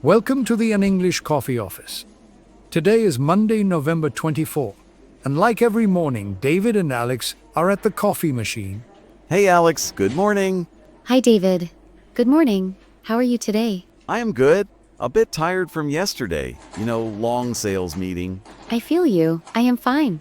Welcome to the An English Coffee Office. Today is Monday, November 24, and like every morning, David and Alex are at the coffee machine. Hey Alex, good morning. Hi, David. Good morning. How are you today? I am good. A bit tired from yesterday. Long sales meeting. I feel you. I am fine.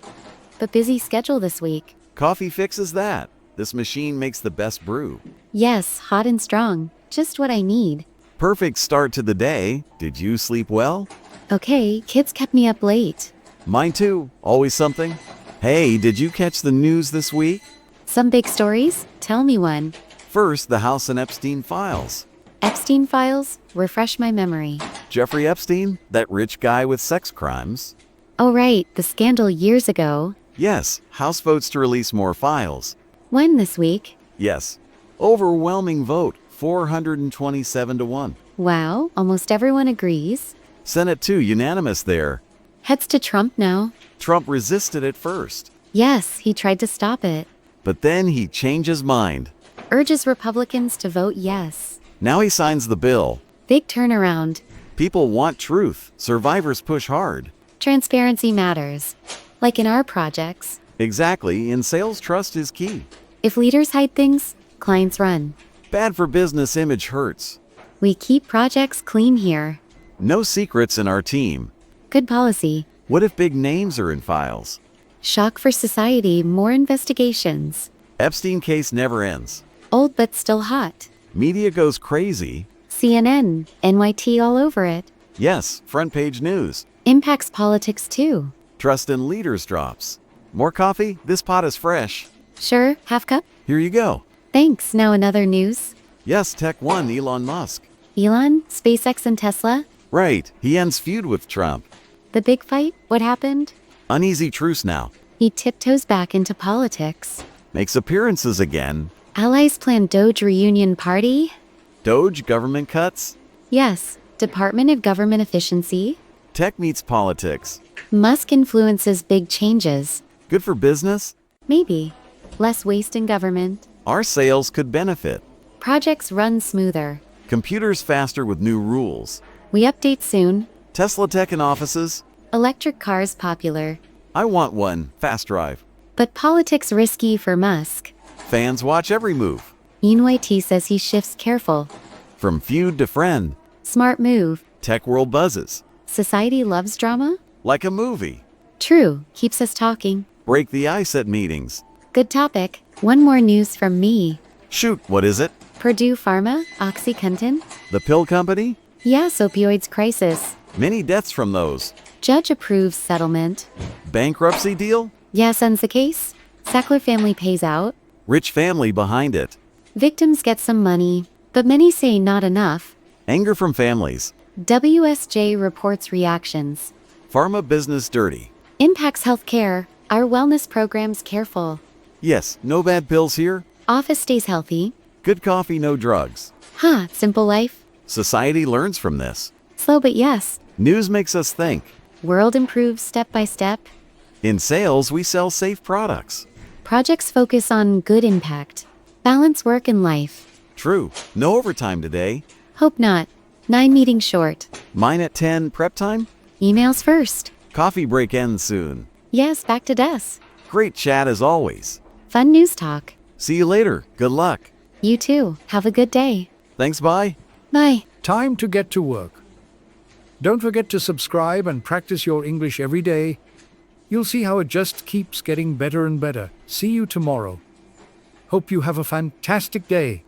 But busy schedule this week. Coffee fixes that. This machine makes the best brew. Yes, hot and strong. Just what I need. Perfect start to the day. Did you sleep well? Okay, kids kept me up late. Mine too. Always something. Hey, did you catch the news this week? Some big stories? Tell me one. First, the House and Epstein files. Epstein files? Refresh my memory. Jeffrey Epstein, that rich guy with sex crimes. Oh right, the scandal years ago. Yes, House votes to release more files. When this week? Yes. Overwhelming vote, 427 to 1. Wow, almost everyone agrees. Senate too, unanimous there. Heads to Trump now. Trump resisted at first, Yes, he tried to stop it. but then he changed his mind. Urges Republicans to vote yes. Now he signs the bill. Big turnaround. People want truth. Survivors push hard. Transparency matters. Like in our projects. Exactly, in sales trust is key. If leaders hide things, clients run. Bad for business image hurts. We keep projects clean here. No secrets in our team. Good policy. What if big names are in files? Shock for society, more investigations. Epstein case never ends. Old but still hot. Media goes crazy. CNN, NYT all over it. Yes, front page news. Impacts politics too. Trust in leaders drops. More coffee? This pot is fresh. Sure, half cup? Here you go. Thanks, now another news. Yes, Tech One, Elon Musk. Elon, SpaceX and Tesla? Right, he ends feud with Trump. The big fight? What happened? Uneasy truce now. He tiptoes back into politics. Makes appearances again. Allies plan Doge reunion party? Doge government cuts. Yes, Department of Government Efficiency. Tech meets politics. Musk influences big changes. Good for business. Maybe. Less waste in government. Our sales could benefit. Projects run smoother. Computers faster with new rules. We update soon. Tesla tech in offices. Electric cars popular. I want one. Fast drive. But politics risky for Musk. Fans watch every move. NYT says he shifts careful. From feud to friend. Smart move. Tech world buzzes. Society loves drama? Like a movie. True, keeps us talking. Break the ice at meetings. Good topic. One more news from me. Shoot, what is it? Purdue Pharma, OxyContin? The pill company? Yes, opioids crisis. Many deaths from those. Judge approves settlement. Bankruptcy deal? Yes, ends the case. Sackler family pays out. Rich family behind it. Victims get some money, but many say not enough. Anger from families. WSJ reports reactions. Pharma business dirty. Impacts healthcare. Our wellness programs careful. Yes, no bad pills here. Office stays healthy. Good coffee, no drugs. Huh, simple life. Society learns from this. Slow but yes. News makes us think. World improves step by step. In sales, we sell safe products. Projects focus on good impact. Balance work and life. True. No overtime today. Hope not. 9 meetings short. Mine at 10, prep time? Emails first. Coffee break ends soon. Yes, back to desk. Great chat as always. Fun news talk. See you later. Good luck. You too. Have a good day. Thanks, bye. Bye. Time to get to work. Don't forget to subscribe and practice your English every day. You'll see how it just keeps getting better and better. See you tomorrow. Hope you have a fantastic day.